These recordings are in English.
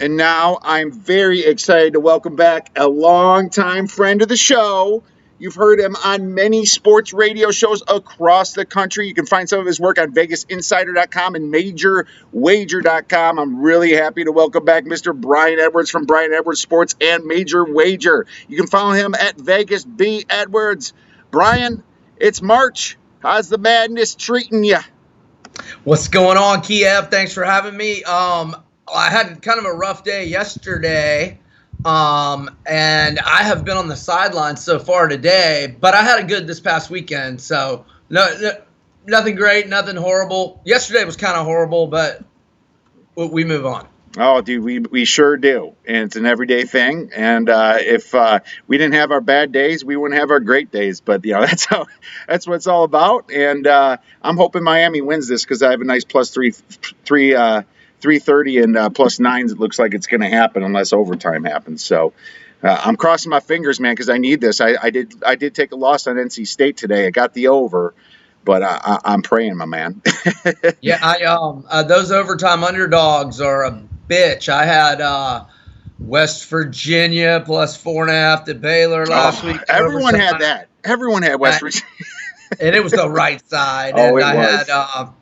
And now I'm very excited to welcome back a longtime friend of the show. You've heard him on many sports radio shows across the country. You can find some of his work on VegasInsider.com and MajorWager.com. I'm really happy to welcome back Mr. Bryan Edwards from Bryan Edwards Sports and Major Wager. You can follow him at Vegas B Edwards. Bryan, it's March. How's the madness treating you? What's going on, Kiev? Thanks for having me. I had kind of a rough day yesterday, and I have been on the sidelines so far today, but I had a good this past weekend, so nothing great, nothing horrible. Yesterday was kind of horrible, but we move on. Oh, dude, we sure do, and it's an everyday thing. And if we didn't have our bad days, we wouldn't have our great days. But that's what it's all about. And I'm hoping Miami wins this because I have a nice plus 330 and plus nines. It looks like it's going to happen unless overtime happens. So I'm crossing my fingers, man, because I need this. I did take a loss on NC State today. I got the over. But I'm praying, my man. Yeah, those overtime underdogs are a bitch. I had West Virginia plus 4.5 to Baylor last week. Everyone had that. Everyone had West Virginia. And it was the right side. Oh, and it was.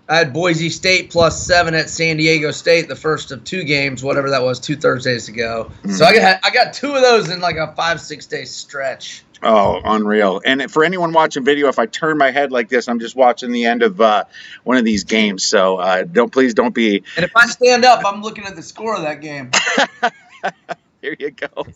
I had Boise State plus 7 at San Diego State, the first of 2 games, whatever that was, 2 Thursdays ago. Mm-hmm. So I got 2 of those in like a 5-6 day stretch. Oh, unreal. And for anyone watching video, if I turn my head like this, I'm just watching the end of one of these games. So please don't be. And if I stand up, I'm looking at the score of that game. Here you go.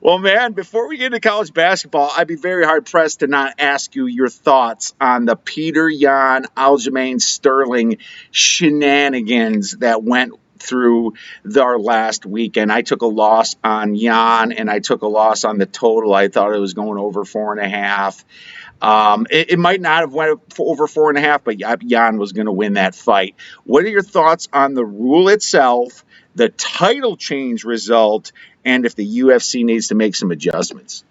Well, man, before we get into college basketball, I'd be very hard-pressed to not ask you your thoughts on the Peter Yan, Aljamain Sterling shenanigans that went through our last weekend. I took a loss on Yan, and I took a loss on the total. I thought it was going over 4.5. It might not have went over 4.5, but Yan was going to win that fight. What are your thoughts on the rule itself, the title change result, and if the UFC needs to make some adjustments?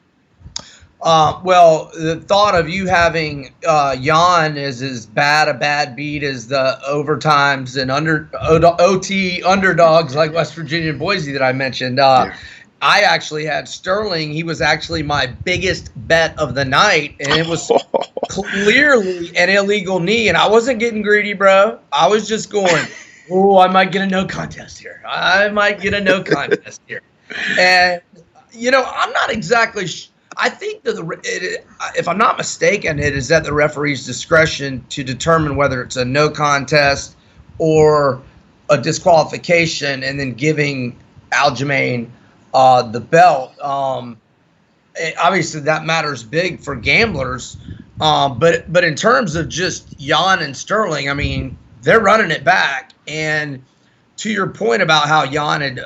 Well, the thought of you having Yan is as bad a bad beat as the overtimes and OT underdogs like West Virginia and Boise that I mentioned. I actually had Sterling. He was actually my biggest bet of the night, and it was clearly an illegal knee. And I wasn't getting greedy, bro. I was just going, oh, I might get a no contest here. And, I'm not exactly I think that if I'm not mistaken, it is at the referee's discretion to determine whether it's a no contest or a disqualification, and then giving Aljamain the belt. Obviously, that matters big for gamblers. But in terms of just Yan and Sterling, I mean, they're running it back. And to your point about how Yan had,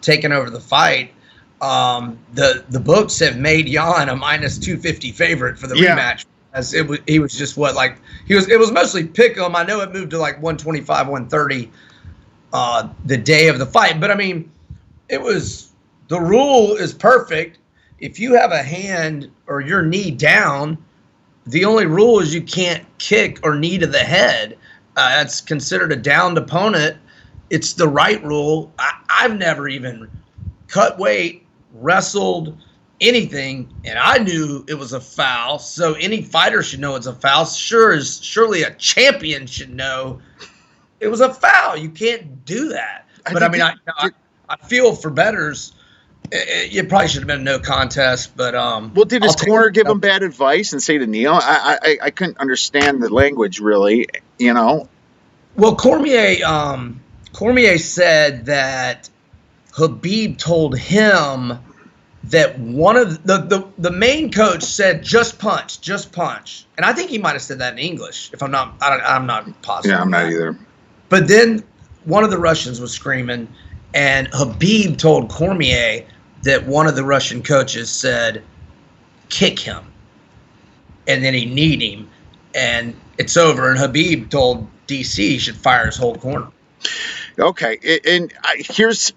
taken over the fight, the books have made Yan a minus 250 favorite for the rematch, as he was just it was mostly pick 'em. I know it moved to like 125, 130 the day of the fight, but I mean, the rule is perfect. If you have a hand or your knee down, the only rule is you can't kick or knee to the head. That's considered a downed opponent. It's the right rule. I've never even cut weight, wrestled, anything, and I knew it was a foul. So any fighter should know it's a foul. Surely a champion should know it was a foul. You can't do that. But I feel for bettors. It probably should have been a no contest. But well, did his corner give him bad advice and say to kneel? I couldn't understand the language really. Well, Cormier said that Khabib told him that one of the main coach said just punch, and I think he might have said that in English. If I'm not positive. Yeah, I'm not either. But then one of the Russians was screaming, and Khabib told Cormier that one of the Russian coaches said, "Kick him," and then he kneed him, and it's over. And Khabib told DC he should fire his whole corner. Okay, and here's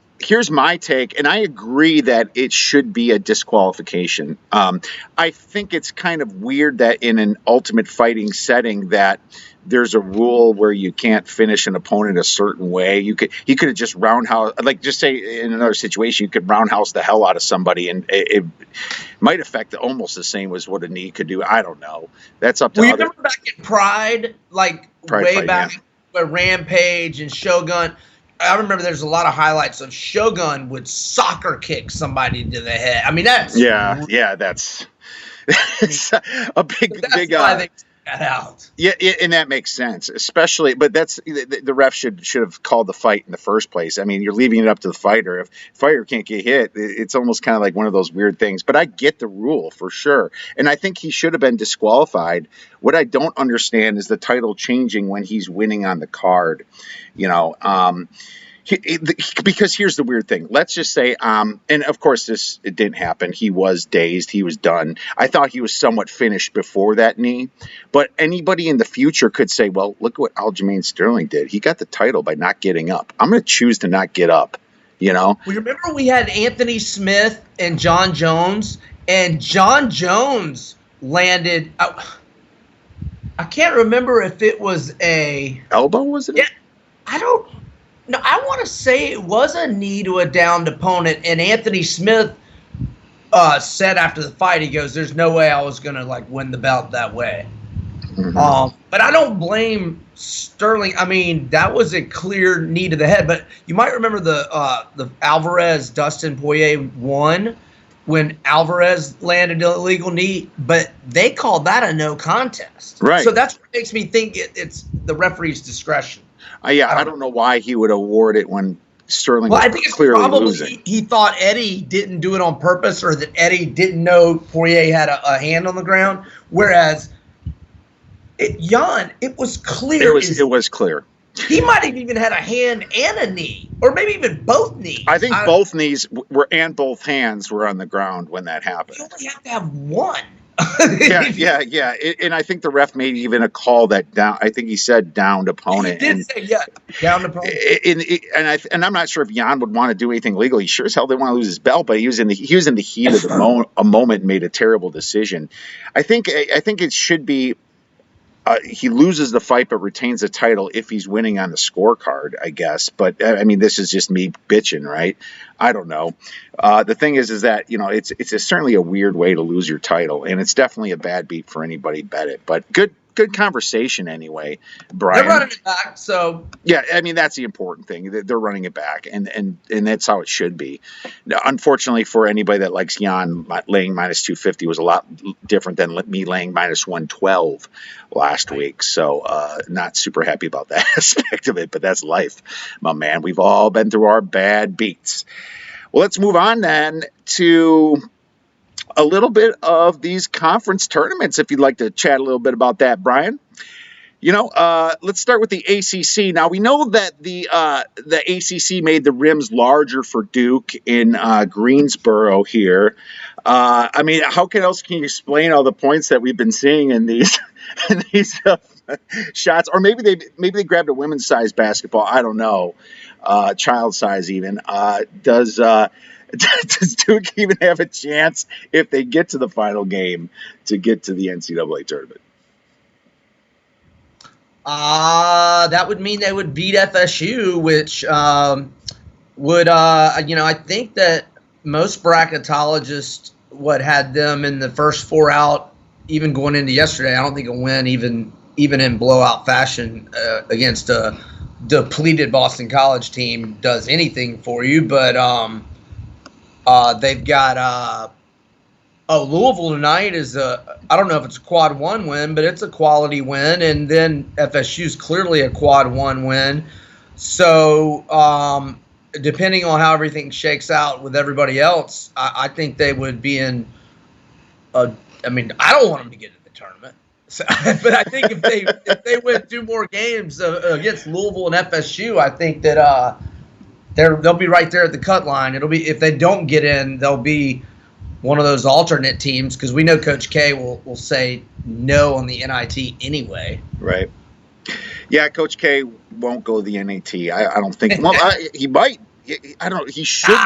my take, and I agree that it should be a disqualification. I think it's kind of weird that in an ultimate fighting setting that there's a rule where you can't finish an opponent a certain way. He could have just roundhouse, like just say in another situation, you could roundhouse the hell out of somebody, and it might affect almost the same as what a knee could do. I don't know. That's up to Well, you other remember back in Pride, like Pride way fight, back yeah. where Rampage and Shogun. I remember there's a lot of highlights of Shogun would soccer kick somebody to the head. I mean, that's that's a big that's why they took that out. Yeah, and that makes sense, especially. But that's the ref should have called the fight in the first place. I mean, you're leaving it up to the fighter. If the fighter can't get hit, it's almost kind of like one of those weird things. But I get the rule for sure, and I think he should have been disqualified. What I don't understand is the title changing when he's winning on the card. You know, because here's the weird thing. Let's just say, and of course it didn't happen. He was dazed. He was done. I thought he was somewhat finished before that knee. But anybody in the future could say, well, look what Aljamain Sterling did. He got the title by not getting up. I'm going to choose to not get up, you know? Well, remember we had Anthony Smith and John Jones, and John Jones landed. I can't remember if it was a elbow, was it? Yeah, I don't. No, I want to say it was a knee to a downed opponent, and Anthony Smith said after the fight, he goes, "There's no way I was gonna like win the belt that way." Mm-hmm. But I don't blame Sterling. I mean, that was a clear knee to the head. But you might remember the Alvarez Dustin Poirier won when Alvarez landed an illegal knee, but they called that a no contest. Right. So that's what makes me think it's the referee's discretion. I don't know why he would award it when Sterling was I think it's clearly probably losing. He thought Eddie didn't do it on purpose, or that Eddie didn't know Poirier had a hand on the ground, whereas Jan, it was clear. It was clear. He might have even had a hand and a knee, or maybe even both knees. I think both knees were and both hands were on the ground when that happened. You only have to have one. Yeah. And I think the ref made even a call that down. I think he said downed opponent. He did say downed opponent. And I'm not sure if Jan would want to do anything legal. He sure as hell didn't want to lose his belt, but he was in the heat of the moment and made a terrible decision. I think it should be. He loses the fight but retains the title if he's winning on the scorecard, I guess. But I mean, this is just me bitching, right? I don't know. The thing is that, you know, it's certainly a weird way to lose your title, and it's definitely a bad beat for anybody bet it. But good conversation anyway, Bryan. They're running it back, so yeah, I mean that's the important thing. They're running it back, and that's how it should be. Now, unfortunately, for anybody that likes Jan, laying minus 250 was a lot different than me laying minus 112 last week. So not super happy about that aspect of it, but that's life, my man. We've all been through our bad beats. Well, let's move on then to a little bit of these conference tournaments, if you'd like to chat a little bit about that, Bryan. You know, let's start with the ACC. Now, we know that the ACC made the rims larger for Duke in Greensboro here. I mean, how else can you explain all the points that we've been seeing in these shots? Or maybe they grabbed a women's size basketball. I don't know, child size even. Does Duke even have a chance if they get to the final game to get to the NCAA tournament? That would mean they would beat FSU, which would, I think that most bracketologists had them in the first four out, even going into yesterday. I don't think a win, even in blowout fashion against a depleted Boston College team, does anything for you. But they've got Louisville tonight is I don't know if it's a quad one win, but it's a quality win, and then FSU's clearly a quad one win. So depending on how everything shakes out with everybody else, I think they would be in. I don't want them to get into the tournament, but I think if they win two more games against Louisville and FSU, I think that they'll be right there at the cut line. It'll be, if they don't get in, they'll be one of those alternate teams, because we know Coach K will say no on the NIT anyway. Right. Yeah, Coach K won't go to the NIT. I don't think. Well, he might. I don't. He should.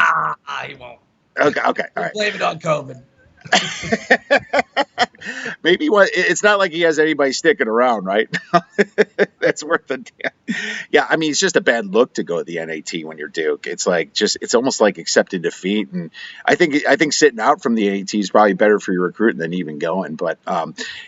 He won't. Okay. All right. Blame it on COVID. Maybe it's not like he has anybody sticking around, right? That's worth a damn. Yeah, I mean, it's just a bad look to go to the NAT when you're Duke. It's like it's almost like accepting defeat, and I think sitting out from the NAT is probably better for your recruiting than even going. But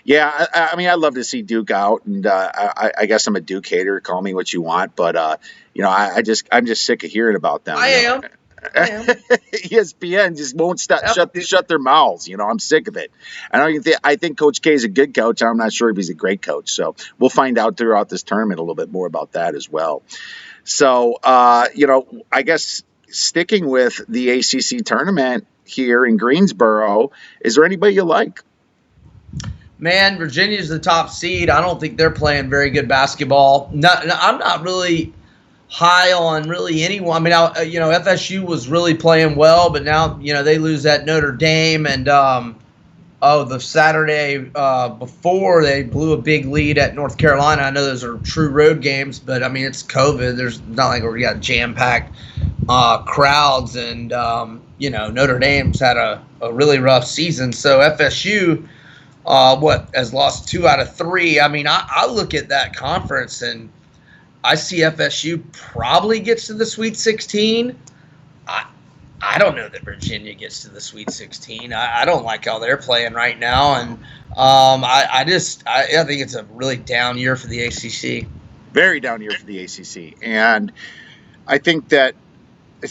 yeah, I mean, I'd love to see Duke out, and I guess I'm a Duke hater. Call me what you want, but I'm just sick of hearing about them. I am. ESPN just won't shut their mouths. I'm sick of it. I think Coach K is a good coach. I'm not sure if he's a great coach. So we'll find out throughout this tournament a little bit more about that as well. So I guess sticking with the ACC tournament here in Greensboro, is there anybody you like? Man, Virginia's the top seed. I don't think they're playing very good basketball. No, I'm not really high on really anyone. I mean, FSU was really playing well, but now, they lose at Notre Dame. And, the Saturday before, they blew a big lead at North Carolina. I know those are true road games, but, I mean, it's COVID. There's not like we got jam-packed crowds. And, Notre Dame's had a really rough season. So FSU, has lost 2 out of 3. I mean, I look at that conference and I see FSU probably gets to the Sweet 16. I don't know that Virginia gets to the Sweet 16. I don't like how they're playing right now, and I think it's a really down year for the ACC. Very down year for the ACC, and I think that.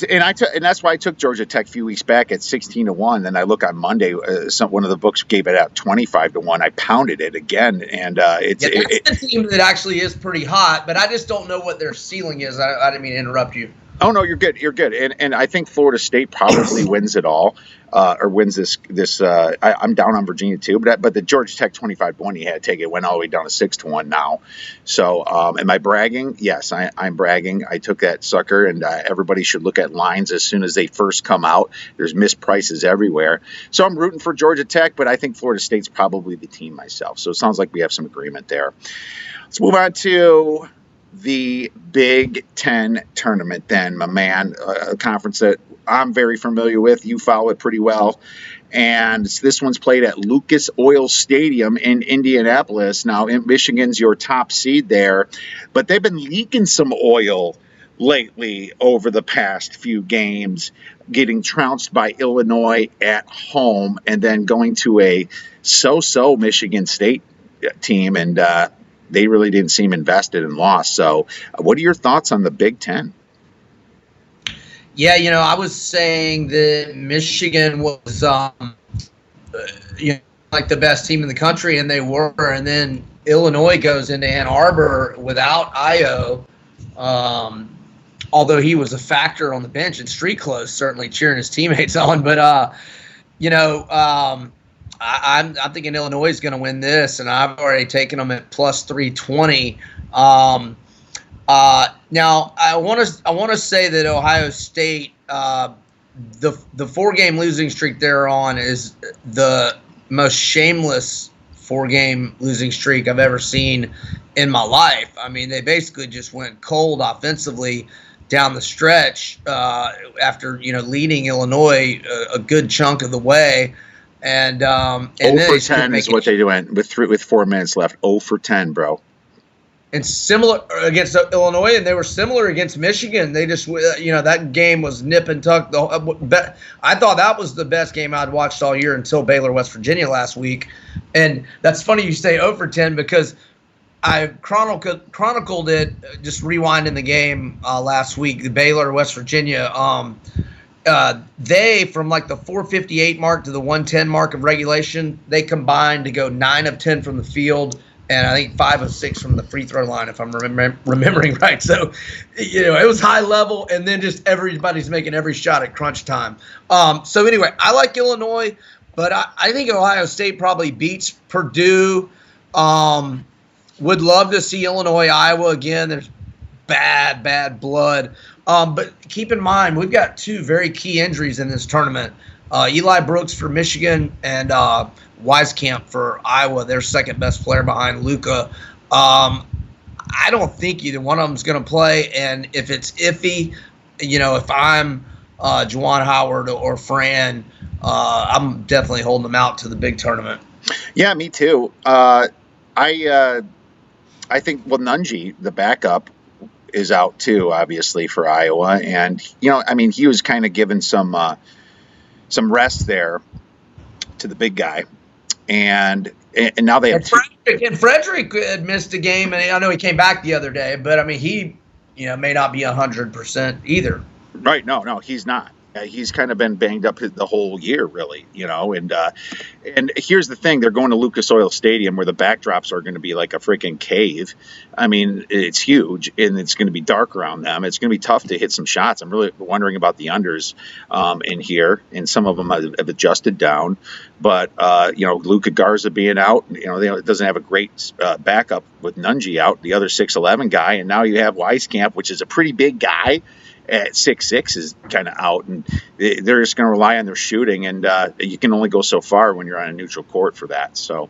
And that's why I took Georgia Tech a few weeks back at 16-1. Then I look on Monday, one of the books gave it out 25-1. I pounded it again, and that's the team that actually is pretty hot. But I just don't know what their ceiling is. I didn't mean to interrupt you. Oh no, you're good. You're good. And I think Florida State probably wins it all, or wins this. I'm down on Virginia too, but the Georgia Tech 25-1 you had to take it went all the way down to 6-1 now. So am I bragging? Yes, I'm bragging. I took that sucker, and everybody should look at lines as soon as they first come out. There's missed prices everywhere. So I'm rooting for Georgia Tech, but I think Florida State's probably the team myself. So it sounds like we have some agreement there. Let's move on to the Big Ten tournament then, my man, a conference that I'm very familiar with. You follow it pretty well. And this one's played at Lucas Oil Stadium in Indianapolis. Now, Michigan's your top seed there, but they've been leaking some oil lately over the past few games, getting trounced by Illinois at home and then going to a so-so Michigan State team, and they really didn't seem invested and lost. So what are your thoughts on the Big Ten? Yeah, I was saying that Michigan was like the best team in the country, and they were. And then Illinois goes into Ann Arbor without Io, although he was a factor on the bench in street clothes, certainly cheering his teammates on. But, I'm thinking Illinois is going to win this, and I've already taken them at plus 320. Now I want to say that Ohio State, the 4-game losing streak they're on is the most shameless 4-game losing streak I've ever seen in my life. I mean, they basically just went cold offensively down the stretch after leading Illinois a good chunk of the way. And 0 for 10 is what they went with 4 minutes left. 0 for 10, bro. And similar against Illinois, and they were similar against Michigan. They just, that game was nip and tuck. I thought that was the best game I'd watched all year until Baylor, West Virginia last week. And that's funny you say 0 for 10 because I chronicled it, just rewinding the game last week, the Baylor, West Virginia. They, from like the 458 mark to the 110 mark of regulation, they combined to go 9 of 10 from the field, and I think 5 of 6 from the free throw line, if I'm remembering right. So, it was high level, and then just everybody's making every shot at crunch time. So anyway, I like Illinois, but I think Ohio State probably beats Purdue. Would love to see Illinois, Iowa again. There's bad blood. But keep in mind, we've got 2 very key injuries in this tournament. Eli Brooks for Michigan and Wieskamp for Iowa, their second best player behind Luka. I don't think either one of them is going to play. And if it's iffy, if I'm Juwan Howard or Fran, I'm definitely holding them out to the big tournament. Yeah, me too. I think Nunji, the backup, is out too, obviously for Iowa, and I mean, he was kind of given some rest there to the big guy, and now they have two. And Frederick had missed a game, and I know he came back the other day, but I mean he may not be 100% either. Right? No, he's not. He's kind of been banged up the whole year, really, and here's the thing: they're going to Lucas Oil Stadium, where the backdrops are going to be like a freaking cave. I mean, it's huge, and it's going to be dark around them. It's going to be tough to hit some shots. I'm really wondering about the unders in here, and some of them have adjusted down. But Luka Garza being out, it doesn't have a great backup with Nunji out, the other 6'11" guy, and now you have Weiskamp, which is a pretty big guy at 6'6" is kind of out, and they're just going to rely on their shooting, and you can only go so far when you're on a neutral court for that. So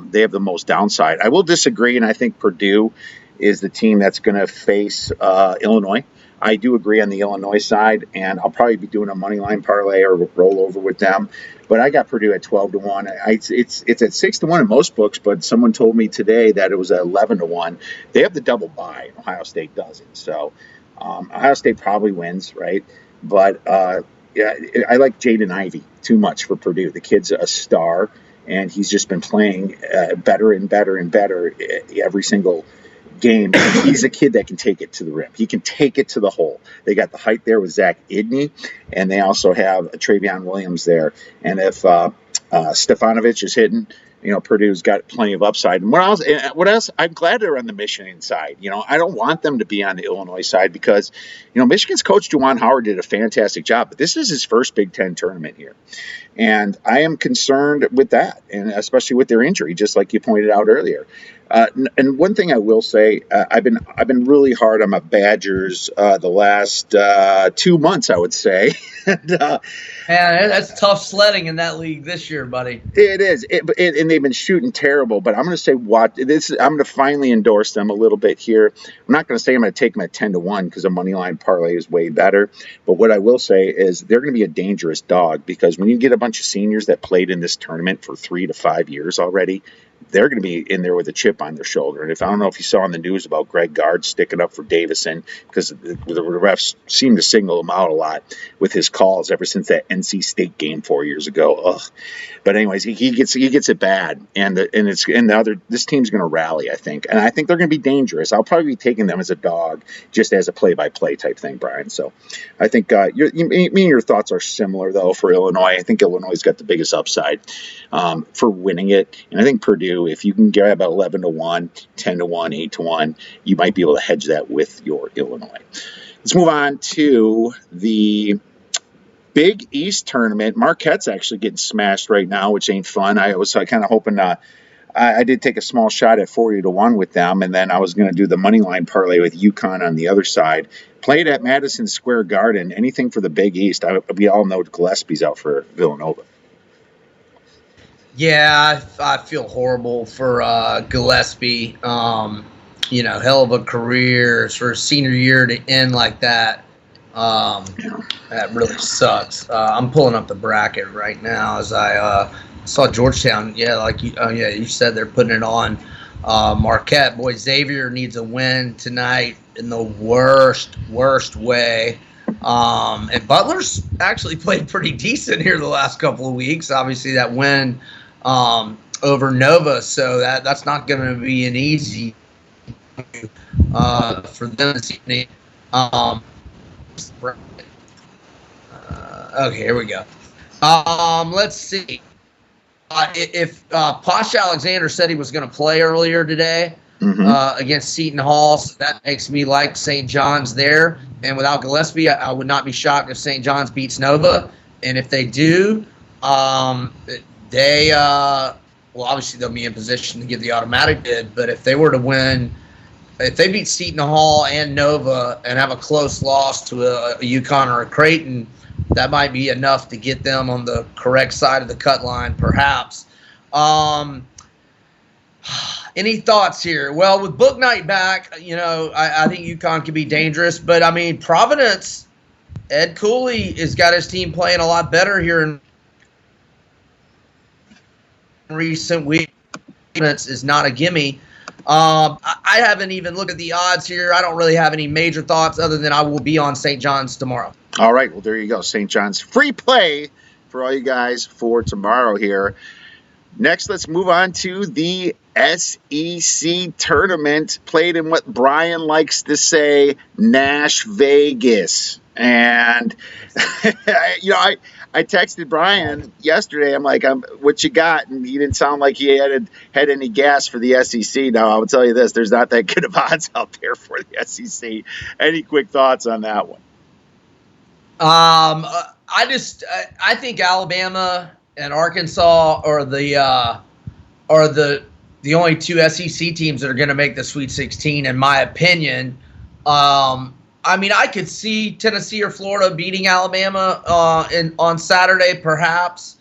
they have the most downside. I will disagree, and I think Purdue is the team that's going to face Illinois. I do agree on the Illinois side, and I'll probably be doing a money line parlay or rollover with them. But I got Purdue at 12-1. It's at 6-1 in most books, but someone told me today that it was at 11-1. They have the double bye. Ohio State doesn't. So Ohio State probably wins, right? But yeah, I like Jaden Ivey too much for Purdue. The kid's a star, and he's just been playing better and better and better every single game. He's a kid that can take it to the rim. He can take it to the hole. They got the height there with Zach Idney, and they also have Travion Williams there. And if Stefanovic is hitting, Purdue's got plenty of upside. And what else? I'm glad they're on the Michigan side. I don't want them to be on the Illinois side because, Michigan's coach Juwan Howard did a fantastic job, but this is his first Big Ten tournament here. And I am concerned with that, and especially with their injury, just like you pointed out earlier. And one thing I will say, I've been really hard on my Badgers the last 2 months, I would say. and, Man, that's tough sledding in that league this year, buddy. It is, and they've been shooting terrible. But I'm going to say I'm going to finally endorse them a little bit here. I'm not going to say I'm going to take them at 10-1 because a money line parlay is way better. But what I will say is they're going to be a dangerous dog because when you get a bunch of seniors that played in this tournament for 3 to 5 years already, they're going to be in there with a chip on their shoulder. And I don't know if you saw on the news about Greg Gard sticking up for Davison because the refs seem to single him out a lot with his calls ever since that NC State game 4 years ago. Ugh. But anyways, he gets it bad, and this team's going to rally, I think, and I think they're going to be dangerous. I'll probably be taking them as a dog, just as a play-by-play type thing, Brian. So I think me and your thoughts are similar though for Illinois. I think Illinois has got the biggest upside for winning it, and I think Purdue, if you can get about 11-1, 10-1, 8-1, you might be able to hedge that with your Illinois. Let's move on to the Big East tournament. Marquette's actually getting smashed right now, which ain't fun. I was kind of hoping I did take a small shot at 40-1 with them, and then I was going to do the money line parlay with UConn on the other side. Played at Madison Square Garden. Anything for the Big East. We all know Gillespie's out for Villanova. Yeah, I feel horrible for Gillespie. Hell of a career for senior year to end like that. That really sucks. I'm pulling up the bracket right now as I saw Georgetown. Yeah, you said they're putting it on. Marquette, boy, Xavier needs a win tonight in the worst way. And Butler's actually played pretty decent here the last couple of weeks. Obviously, that win over Nova, so that's not going to be an easy for them this evening. Okay, here we go. Let's see. If Posh Alexander said he was going to play earlier today against Seton Hall, so that makes me like St. John's there. And without Gillespie, I would not be shocked if St. John's beats Nova. And if they do, obviously they'll be in position to get the automatic bid. But if they were to win, if they beat Seton Hall and Nova and have a close loss to a UConn or a Creighton, that might be enough to get them on the correct side of the cut line, perhaps. Any thoughts here? Well, with Book Night back, I think UConn could be dangerous. But, I mean, Providence, Ed Cooley has got his team playing a lot better here in recent weeks. is not a gimme. I haven't even looked at the odds here. I don't really have any major thoughts other than I will be on St. John's tomorrow. All right, well, there you go. St. John's free play for all you guys for tomorrow here. Next, let's move on to the SEC tournament, played in what Bryan likes to say, Nash Vegas. And, I texted Bryan yesterday. I'm like, what you got? And he didn't sound like he had any gas for the SEC. Now, I will tell you this, there's not that good of odds out there for the SEC. Any quick thoughts on that one? I think Alabama and Arkansas are the only two SEC teams that are going to make the Sweet 16, in my opinion. I could see Tennessee or Florida beating Alabama on Saturday, perhaps.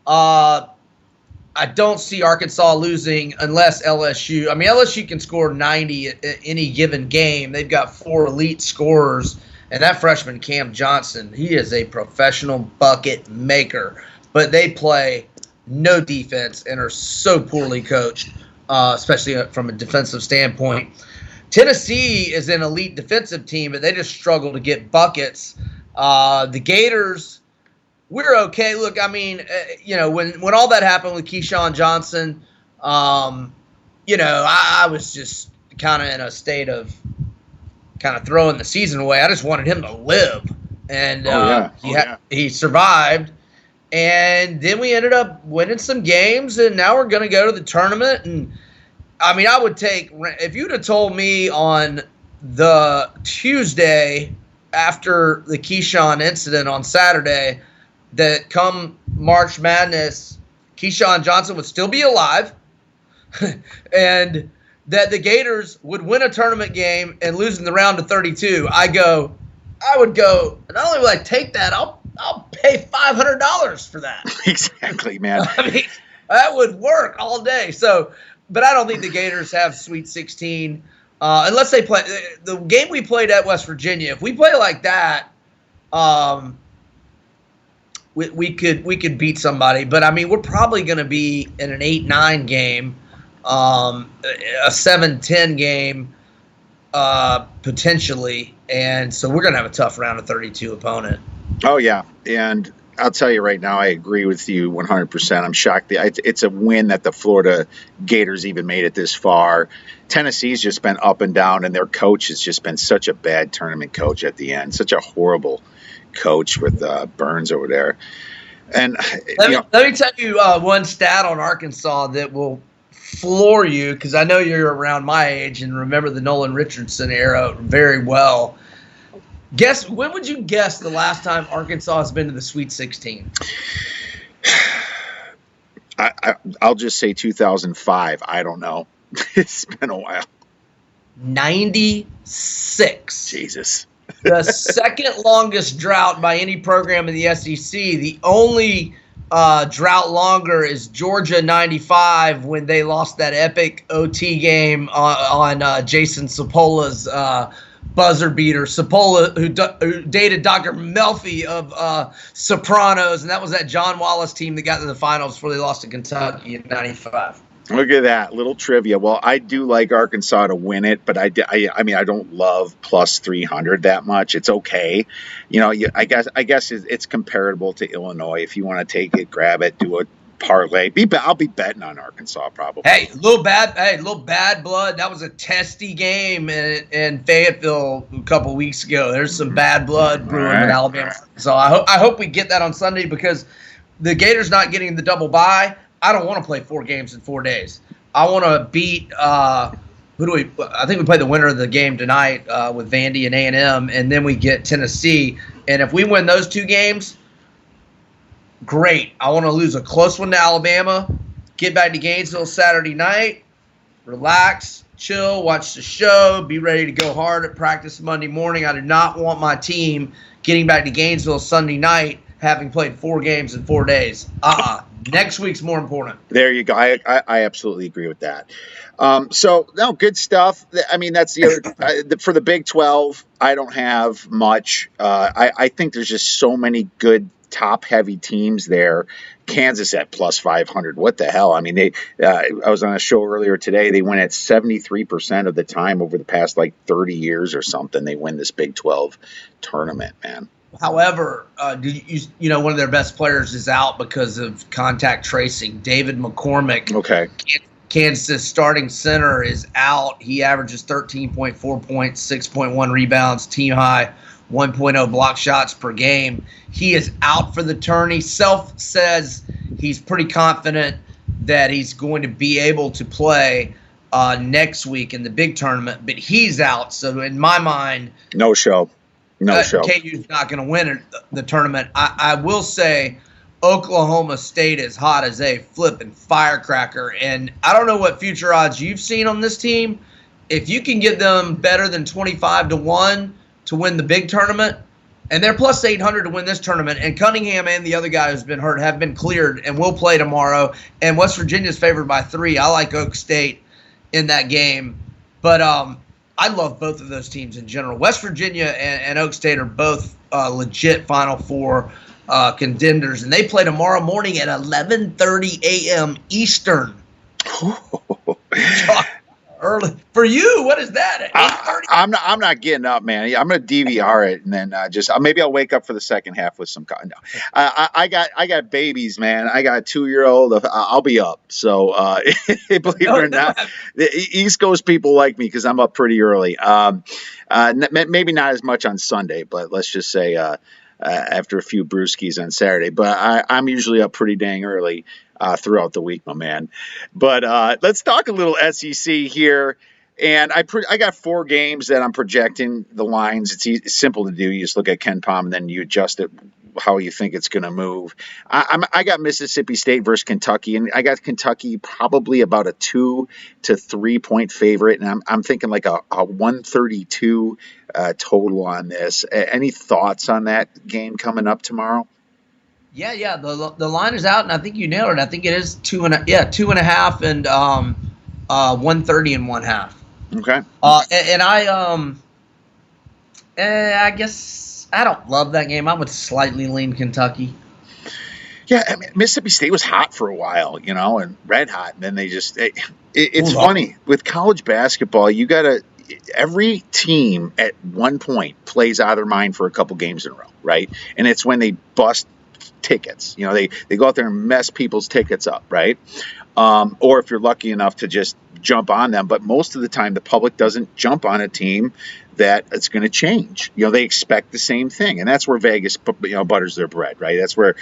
I don't see Arkansas losing unless LSU. LSU can score 90 at any given game. They've got 4 elite scorers. And that freshman, Cam Johnson, he is a professional bucket maker. But they play no defense and are so poorly coached, especially from a defensive standpoint. Tennessee is an elite defensive team, but they just struggle to get buckets. The Gators, we're okay. Look, when all that happened with Keyshawn Johnson, I was just kind of in a state of kind of throwing the season away. I just wanted him to live, and he survived. And then we ended up winning some games, and now we're going to go to the tournament. And I would take, if you'd have told me on the Tuesday after the Keyshawn incident on Saturday that come March Madness, Keyshawn Johnson would still be alive, and that the Gators would win a tournament game and lose in the round of 32, I would go, not only will I take that, I'll pay $500 for that. Exactly, man. That would work all day. So, but I don't think the Gators have Sweet 16 unless they play the game we played at West Virginia. If we play like that, we could beat somebody. But we're probably going to be in an 8-9 game. A 7-10 game, potentially, and so we're gonna have a tough round of 32 opponent. Oh yeah, and I'll tell you right now, I agree with you 100%. I'm shocked. It's a win that the Florida Gators even made it this far. Tennessee's just been up and down, and their coach has just been such a bad tournament coach at the end. Such a horrible coach with Burns over there. And let me tell you one stat on Arkansas that will floor you, because I know you're around my age and remember the Nolan Richardson era very well. When would you guess the last time Arkansas has been to the Sweet 16? I'll just say 2005. I don't know. It's been a while. 96. Jesus. The second longest drought by any program in the SEC. The only drought longer is Georgia 95 when they lost that epic OT game on Jason Sapola's buzzer beater. Sapola, who dated Dr. Melfi of Sopranos, and that was that John Wallace team that got to the finals before they lost to Kentucky in 95. Look at that little trivia. Well, I do like Arkansas to win it, but I don't love plus 300 that much. It's okay, I guess it's comparable to Illinois. If you want to take it, grab it, do a parlay. I'll be betting on Arkansas probably. Hey, little bad blood. That was a testy game in Fayetteville a couple weeks ago. There's some bad blood brewing with Alabama. So I hope we get that on Sunday, because the Gators not getting the double bye. I don't want to play 4 games in 4 days. I want to beat I think we play the winner of the game tonight with Vandy and A&M, and then we get Tennessee. And if we win those 2 games, great. I want to lose a close one to Alabama, get back to Gainesville Saturday night, relax, chill, watch the show, be ready to go hard at practice Monday morning. I do not want my team getting back to Gainesville Sunday night having played 4 games in 4 days. Next week's more important. There you go. I absolutely agree with that. So, no, good stuff. That's the other for the Big 12. I don't have much. I think there's just so many good top-heavy teams there. Kansas at plus 500. What the hell? I mean, I was on a show earlier today. They win at 73% of the time over the past like 30 years or something. They win this Big 12 tournament, man. However, one of their best players is out because of contact tracing. David McCormick. Okay. Kansas starting center is out. He averages 13.4 points, 6.1 rebounds, team high 1.0 block shots per game. He is out for the tourney. Self says he's pretty confident that he's going to be able to play next week in the big tournament, but he's out. So in my mind, no show. KU's not going to win the tournament. I will say Oklahoma State is hot as a flipping firecracker, and I don't know what future odds you've seen on this team. If you can get them better than 25-1 to win the big tournament, and they're plus 800 to win this tournament, and Cunningham and the other guy who's been hurt have been cleared and will play tomorrow, and West Virginia's favored by 3. I like Oak State in that game, but I love both of those teams in general. West Virginia and Oak State are both legit Final Four contenders, and they play tomorrow morning at 11:30 a.m. Eastern. Early for you. What is that? 8:30? I'm not getting up, man. I'm gonna DVR it and then maybe I'll wake up for the second half with some. No, I got babies, man. I got a 2-year-old. I'll be up. So believe it or not, the East Coast people like me because I'm up pretty early. Maybe not as much on Sunday, but let's just say after a few brewskis on Saturday. But I'm usually up pretty dang early throughout the week, my man. But let's talk a little SEC here. And I got 4 games that I'm projecting the lines. It's simple to do. You just look at KenPom and then you adjust it how you think it's going to move. I got Mississippi State versus Kentucky, and I got Kentucky probably about a 2 to 3 point favorite, and I'm thinking like a 132 total on this. Any thoughts on that game coming up tomorrow? Yeah. The line is out, and I think you nailed it. I think it is 2.5, and 130 and 1/2. Okay. And I guess I don't love that game. I would slightly lean Kentucky. Yeah, I mean, Mississippi State was hot for a while, and red hot. And then they just it's funny with college basketball. You gotta every team at one point plays out of their mind for a couple games in a row, right? And it's when they bust tickets. They go out there and mess people's tickets up, right? Or if you're lucky enough to just jump on them. But most of the time, the public doesn't jump on a team that it's going to change. They expect the same thing. And that's where Vegas, butters their bread, right? That's where,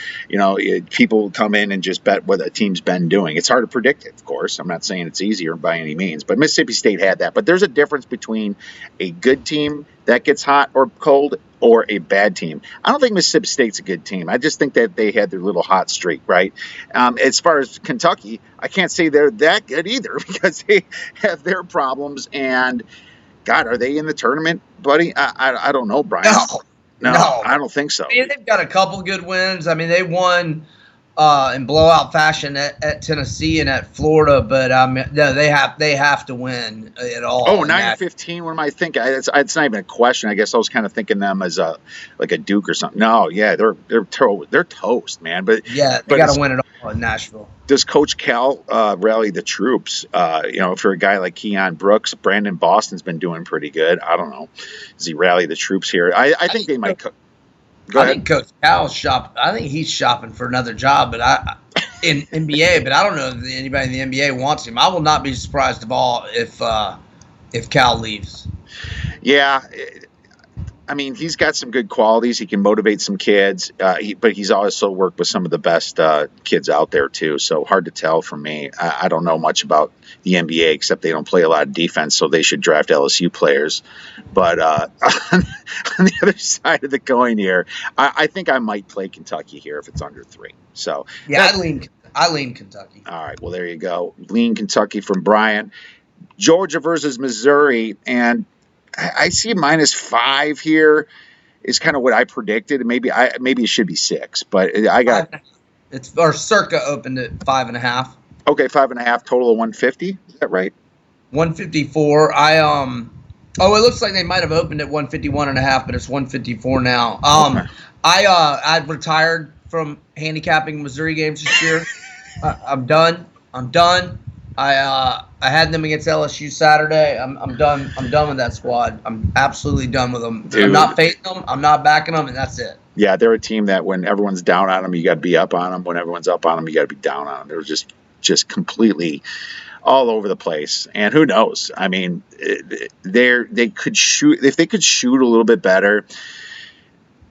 people come in and just bet what a team's been doing. It's hard to predict it, of course. I'm not saying it's easier by any means, but Mississippi State had that. But there's a difference between a good team that gets hot or cold or a bad team. I don't think Mississippi State's a good team. I just think that they had their little hot streak, right? As far as Kentucky, I can't say they're that good either because they have their problems. And God, are they in the tournament, buddy? I don't know, Brian. No, I don't think so. I mean, they've got a couple good wins. I mean, they won in blowout fashion at Tennessee and at Florida, but no, they have to win at all. Oh, 9-15. What am I thinking? It's not even a question. I guess I was kind of thinking them as like a Duke or something. No, yeah, they're toast, man. But yeah, they got to win it all in Nashville. Does Coach Cal rally the troops? For a guy like Keon Brooks, Brandon Boston's been doing pretty good. I don't know. Does he rally the troops here? I think they might. I think Coach Cal's I think he's shopping for another job, but in NBA. But I don't know if anybody in the NBA wants him. I will not be surprised at all if Cal leaves. Yeah. I mean, he's got some good qualities. He can motivate some kids, but he's also worked with some of the best kids out there, too. So hard to tell for me. I don't know much about the NBA, except they don't play a lot of defense, so they should draft LSU players. But on the other side of the coin here, I think I might play Kentucky here if it's under 3. So yeah, I lean Kentucky. All right, well, there you go. Lean Kentucky from Bryan. Georgia versus Missouri, and I see -5 here is kind of what I predicted. Maybe it should be 6, but I got it's or circa opened at 5.5. Okay, 5.5 total of 150. Is that right? 154. It looks like they might have opened at 151.5, but it's 154 now. Okay. I retired from handicapping Missouri games this year. I'm done. I had them against LSU Saturday. I'm done. I'm done with that squad. I'm absolutely done with them. Dude. I'm not facing them. I'm not backing them, and that's it. Yeah, they're a team that when everyone's down on them, you got to be up on them. When everyone's up on them, you got to be down on them. They're just completely all over the place. And who knows? I mean, they could shoot if they could shoot a little bit better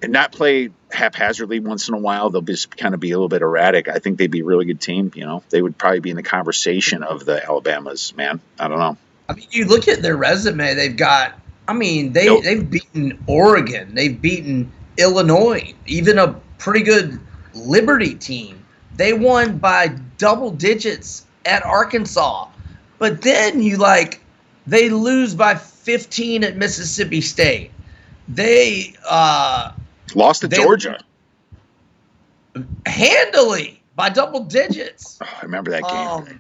and not play haphazardly once in a while. They'll just kind of be a little bit erratic. I think they'd be a really good team. You know, they would probably be in the conversation of the Alabamas. Man, I don't know. I mean, you look at their resume. They've got. I mean, they've beaten Oregon. They've beaten Illinois. Even a pretty good Liberty team. They won by double digits at Arkansas. But then they lose by 15 at Mississippi State. They lost to Georgia handily by double digits. Oh, I remember that game.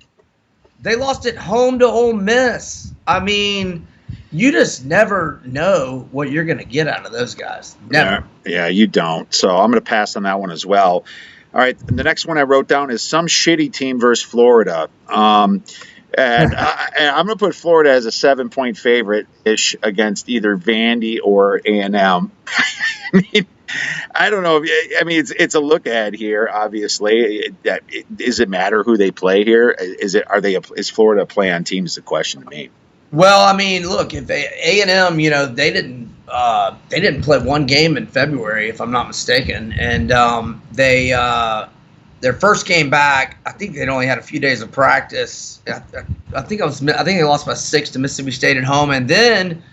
They lost at home to Ole Miss. I mean, you just never know what you're going to get out of those guys. Never. Yeah, you don't. So I'm going to pass on that one as well. All right, the next one I wrote down is some shitty team versus Florida. And I'm going to put Florida as a 7-point favorite-ish against either Vandy or A&M. I mean, I don't know. I mean, it's a look ahead here. Obviously, does it matter who they play here? Is Florida a play on team? Is the question to me. Well, I mean, look, if A&M, they didn't play one game in February, if I'm not mistaken, and their first game back, I think they'd only had a few days of practice. I think they lost by 6 to Mississippi State at home, and then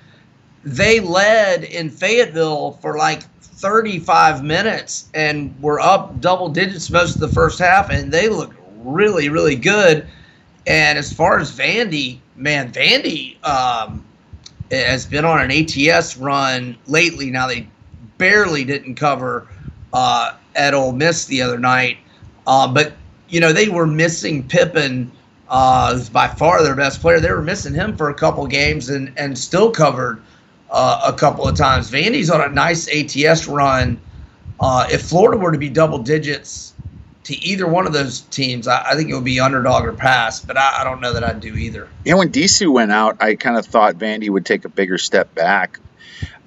they led in Fayetteville for 35 minutes and were up double digits most of the first half, and they looked really, really good. And as far as Vandy, man, Vandy has been on an ATS run lately. Now, they barely didn't cover at Ole Miss the other night. But, they were missing Pippen, who's by far their best player. They were missing him for a couple games and still covered a couple of times. Vandy's on a nice ATS run. If Florida were to be double digits to either one of those teams, I think it would be underdog or pass, but I don't know that I'd do either. When Disu went out, I kind of thought Vandy would take a bigger step back.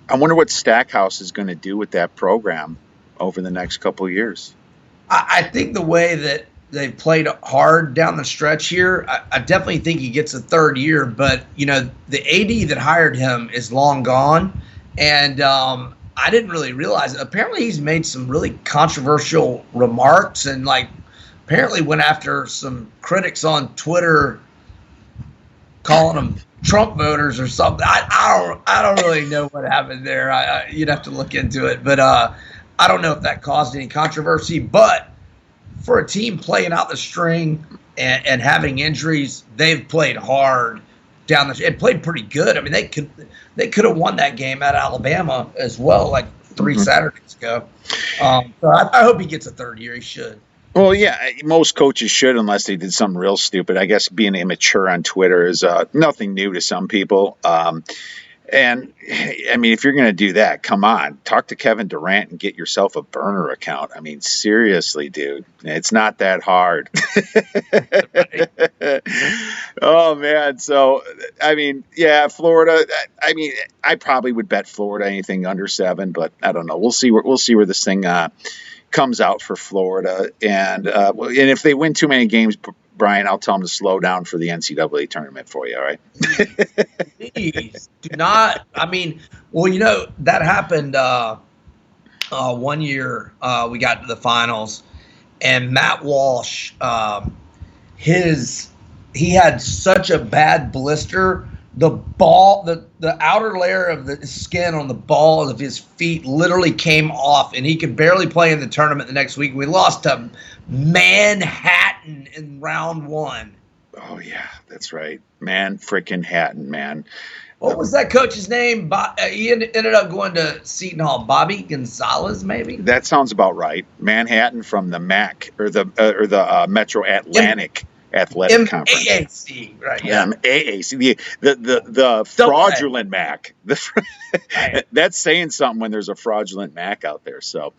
I wonder what Stackhouse is going to do with that program over the next couple of years. I think the way that they've played hard down the stretch here, I definitely think he gets a third year, but, the AD that hired him is long gone, and I didn't really realize it. Apparently he's made some really controversial remarks and apparently went after some critics on Twitter calling them Trump voters or something. I don't really know what happened there. You'd have to look into it, but I don't know if that caused any controversy. But for a team playing out the string and having injuries, they've played hard down the. It played pretty good. I mean, they could have won that game at Alabama as well, 3 Saturdays ago. So I hope he gets a third year. He should. Well, yeah, most coaches should, unless they did something real stupid. I guess being immature on Twitter is nothing new to some people. And I mean, if you're going to do that, come on, talk to Kevin Durant and get yourself a burner account. I mean, seriously, dude, it's not that hard. Oh man. So, I mean, yeah, Florida, I mean, I probably would bet Florida anything under 7, but I don't know. We'll see where this thing, comes out for Florida. And if they win too many games, Bryan, I'll tell them to slow down for the NCAA tournament for you, all right? Please do not. I mean, well, that happened one year. We got to the finals, and Matt Walsh, he had such a bad blister. The ball, the outer layer of the skin on the balls of his feet literally came off, and he could barely play in the tournament the next week. We lost to Manhattan in round 1. Oh, yeah, that's right. Manhattan, man. What was that coach's name? He ended up going to Seton Hall. Bobby Gonzalez, maybe? That sounds about right. Manhattan from the MAC or the Metro Atlantic Athletic Conference. AAC, right? Yeah. AAC, the fraudulent MAC. Right. That's saying something when there's a fraudulent MAC out there. So,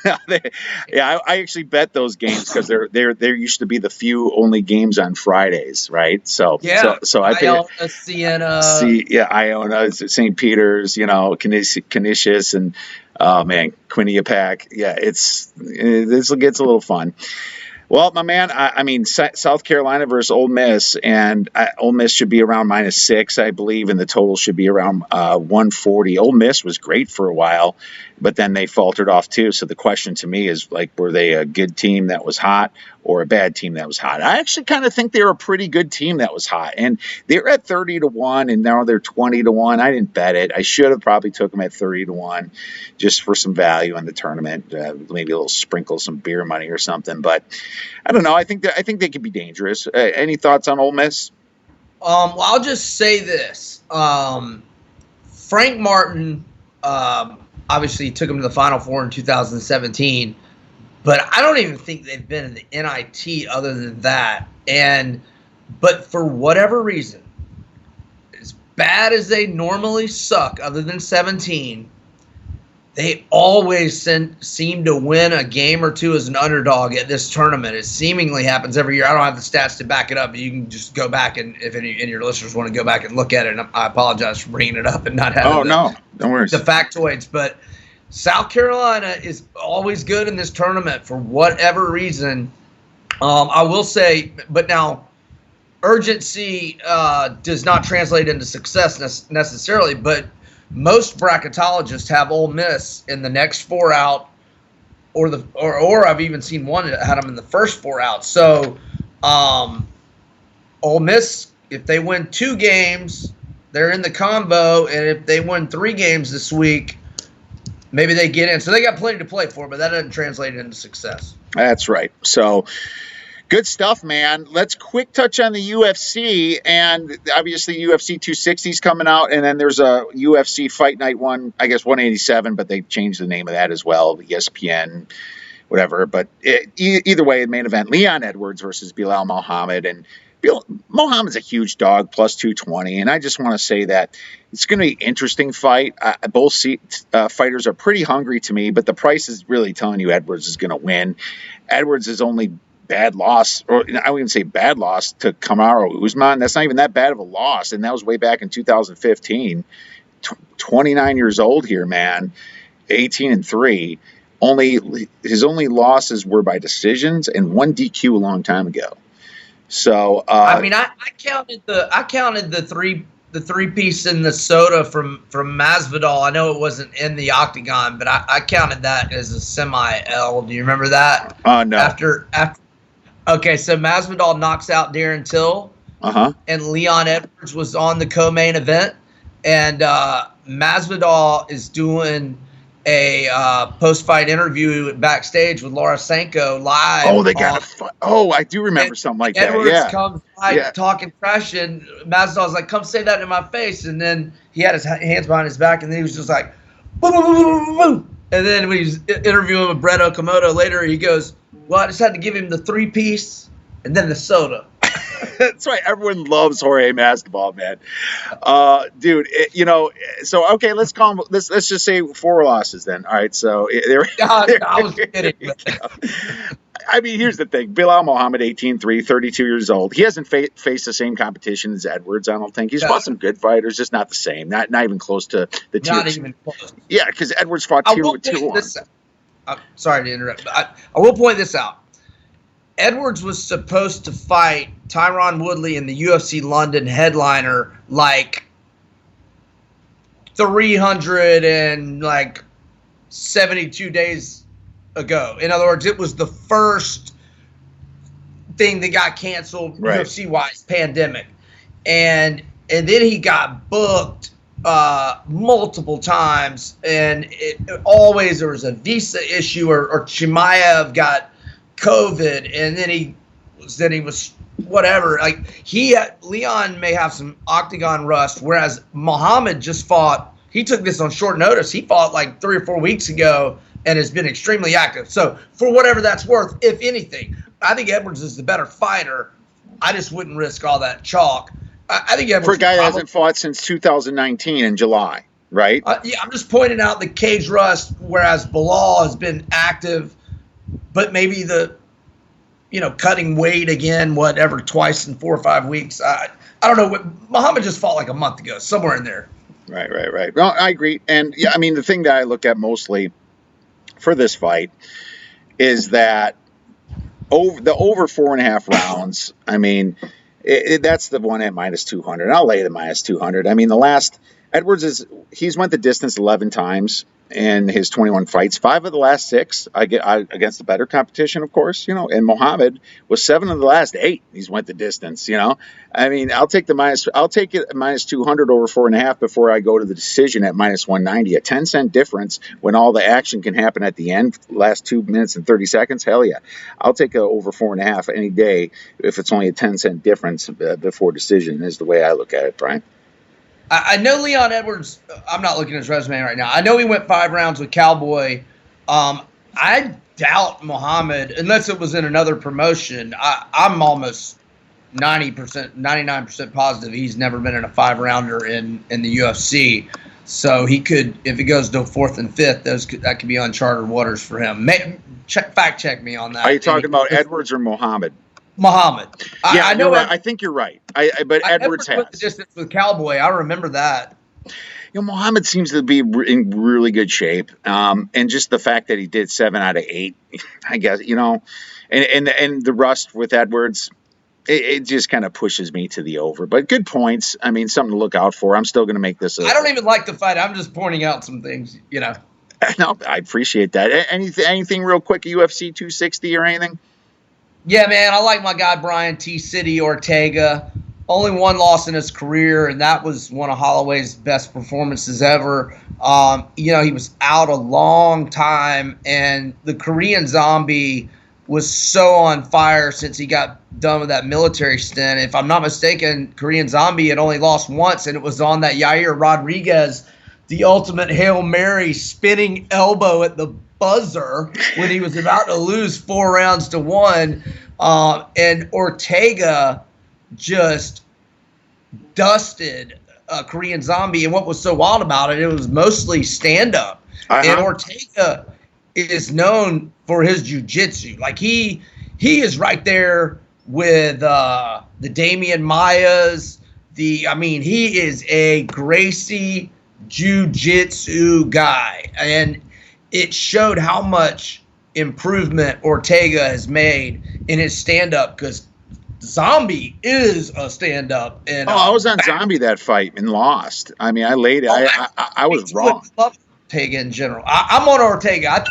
yeah, I actually bet those games because there used to be the few only games on Fridays, right? So I pay. Iona, Siena. Iona, St. Peter's, Canisius, and oh man, Quinnipiac. Yeah, this gets a little fun. Well, my man, I mean, South Carolina versus Ole Miss, and Ole Miss should be around -6, I believe, and the total should be around 140. Ole Miss was great for a while, but then they faltered off too. So the question to me is, like, were they a good team that was hot or a bad team that was hot? I actually kind of think they were a pretty good team that was hot, and they're at 30-1, and now they're 20-1. I didn't bet it. I should have probably took them at 30-1 just for some value in the tournament, maybe a little sprinkle some beer money or something, but. I don't know. I think they could be dangerous. Any thoughts on Ole Miss? Well, I'll just say this: Frank Martin obviously took him to the Final Four in 2017, but I don't even think they've been in the NIT other than that. But for whatever reason, as bad as they normally suck, other than 17. They always seem to win a game or two as an underdog at this tournament. It seemingly happens every year. I don't have the stats to back it up, but you can just go back and if any of your listeners want to go back and look at it, and I apologize for bringing it up and not having don't worry. The factoids. But South Carolina is always good in this tournament for whatever reason. I will say, but now urgency does not translate into success necessarily, but most bracketologists have Ole Miss in the next 4 out, or I've even seen one that had them in the first 4 out. So, Ole Miss, if they win 2 games, they're in the combo, and if they win 3 games this week, maybe they get in. So they got plenty to play for, but that doesn't translate into success. That's right. So. Good stuff, man. Let's quick touch on the UFC, and obviously UFC 260 is coming out, and then there's a UFC Fight Night 187, but they changed the name of that as well, ESPN, whatever. But either way, the main event, Leon Edwards versus Bilal Muhammad, and Muhammad's a huge dog, plus 220, and I just want to say that it's going to be an interesting fight. Both fighters are pretty hungry to me, but the price is really telling you Edwards is going to win. Edwards is only bad loss, or I wouldn't say bad loss, to Kamaru Usman. That's not even that bad of a loss, and that was way back in 2015. 29 years old here, man. 18-3. His only losses were by decisions and 1 DQ a long time ago. So I mean, I counted the three piece in the soda from Masvidal. I know it wasn't in the octagon, but I counted that as a semi L. Do you remember that? No. After okay, so Masvidal knocks out Darren Till, and Leon Edwards was on the co-main event, and Masvidal is doing a post-fight interview backstage with Laura Sanko live. Oh, they got a fight. Oh, I do remember something like Edwards that. Yeah. comes talking trash, and Masvidal's like, "Come say that in my face," and then he had his hands behind his back, and then he was just like, boom, boom, boom, boom, boom. And then when he's interviewing with Brett Okamoto later, he goes, "Well, I just had to give him the 3-piece and then the soda." That's right. Everyone loves Jorge Masvidal, man. Dude, so okay, let's call him. Let's just say 4 losses then. All right, so I was kidding. I mean, here's the thing. Bilal Muhammad, 18-3, 32 years old. He hasn't faced the same competition as Edwards, I don't think. He's fought some good fighters, just not the same. Not even close to the tier. Not even close. Yeah, because Edwards fought tier 1. I'm sorry to interrupt, but I will point this out. Edwards was supposed to fight Tyron Woodley in the UFC London headliner like 372 days ago. In other words, it was the first thing that got canceled UFC-wise, pandemic. And then he got booked multiple times, and always there was a visa issue, or Chimaev got COVID, and then he was whatever. Like Leon may have some octagon rust, whereas Muhammad just fought. He took this on short notice. He fought like 3 or 4 weeks ago and has been extremely active. So for whatever that's worth, if anything, I think Edwards is the better fighter. I just wouldn't risk all that chalk. I think For a Edwards guy that probably. hasn't fought since 2019 in July, right? Yeah, I'm just pointing out the cage rust, whereas Bilal has been active, but maybe cutting weight again, whatever, twice in 4 or 5 weeks. I don't know. Muhammad just fought like a month ago, somewhere in there. Right. Well, I agree. And yeah, I mean, the thing that I look at mostly for this fight is that over 4.5 rounds. I mean, that's the one at -200. I'll lay it at -200. I mean, he's went the distance 11 times in his 21 fights. 5 of the last 6 against the better competition, of course, and Muhammad was 7 of the last 8. He's went the distance, I mean, I'll take it at -200 over 4.5 before I go to the decision at -190. A 10-cent difference when all the action can happen at the end, last 2 minutes and 30 seconds. Hell yeah. I'll take over 4.5 any day if it's only a 10-cent difference before decision, is the way I look at it, Brian. I know Leon Edwards. I'm not looking at his resume right now. I know he went 5 rounds with Cowboy. I doubt Muhammad, unless it was in another promotion. I'm almost 90%, 99% positive he's never been in a 5-rounder in the UFC. So he could, if it goes to 4th and 5th, that could be uncharted waters for him. Fact check me on that. Are you talking about Edwards or Muhammad? Muhammad. Yeah, I know. Right. I think you're right. But Edwards has the distance with Cowboy. I remember that. Muhammad seems to be in really good shape, and just the fact that he did 7 out of 8, I guess, and the rust with Edwards, it just kind of pushes me to the over. But good points. I mean, something to look out for. I'm still going to make this. I don't even like the fight. I'm just pointing out some things, No, I appreciate that. Anything real quick, UFC 260 or anything? Yeah, man, I like my guy Bryan T. City Ortega. Only 1 loss in his career, and that was one of Holloway's best performances ever. He was out a long time, and the Korean Zombie was so on fire since he got done with that military stint. If I'm not mistaken, Korean Zombie had only lost once, and it was on that Yair Rodriguez, the ultimate Hail Mary spinning elbow at the buzzer when he was about to lose 4 rounds to 1. And Ortega just dusted Korean Zombie. And what was so wild about it, it was mostly stand-up. And Ortega is known for his jiu-jitsu. Like, he is right there with the Damian Mayas. He is a Gracie jiu-jitsu guy. And it showed how much improvement Ortega has made in his stand-up, because Zombie is a stand-up. And I was on Zombie that fight and lost. I mean, I laid it. I was wrong. I love Ortega in general. I'm on Ortega.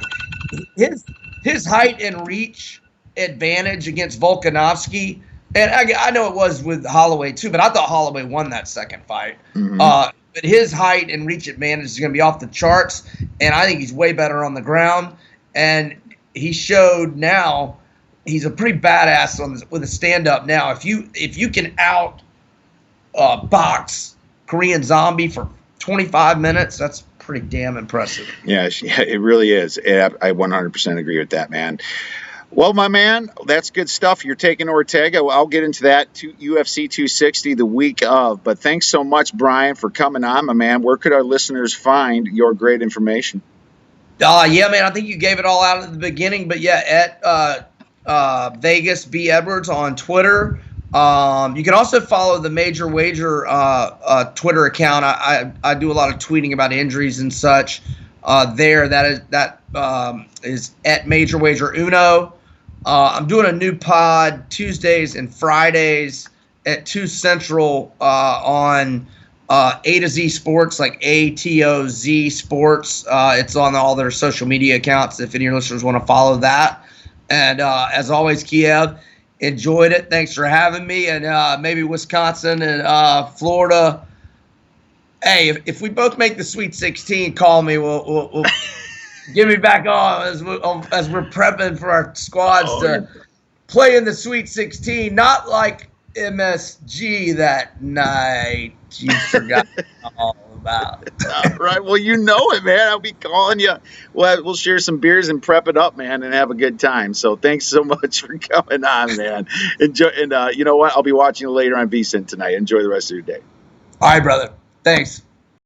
His height and reach advantage against Volkanovski, and I know it was with Holloway too, but I thought Holloway won that second fight. Mm-hmm. But his height and reach advantage is going to be off the charts, and I think he's way better on the ground. And he showed now he's a pretty badass with a stand-up. Now, if you can out box Korean Zombie for 25 minutes, that's pretty damn impressive. Yeah, it really is. I 100% agree with that, man. Well, my man, that's good stuff. You're taking Ortega. I'll get into that UFC 260 the week of. But thanks so much, Brian, for coming on, my man. Where could our listeners find your great information? Yeah, man, I think you gave it all out at the beginning. But yeah, at Vegas B. Edwards on Twitter. You can also follow the Major Wager Twitter account. I do a lot of tweeting about injuries and such there. That is at Major Wager Uno. I'm doing a new pod Tuesdays and Fridays at 2 Central on A to Z Sports, like ATOZ Sports. It's on all their social media accounts if any of your listeners want to follow that. And as always, Kiev, enjoyed it. Thanks for having me. And maybe Wisconsin and Florida. Hey, if we both make the Sweet 16, call me. We'll get me back on as we're prepping for our squads to play in the Sweet 16. Not like MSG that night. You forgot all about. All right. Well, you know it, man. I'll be calling you. We'll share some beers and prep it up, man, and have a good time. So thanks so much for coming on, man. Enjoy. And you know what? I'll be watching you later on VSiN tonight. Enjoy the rest of your day. All right, brother. Thanks.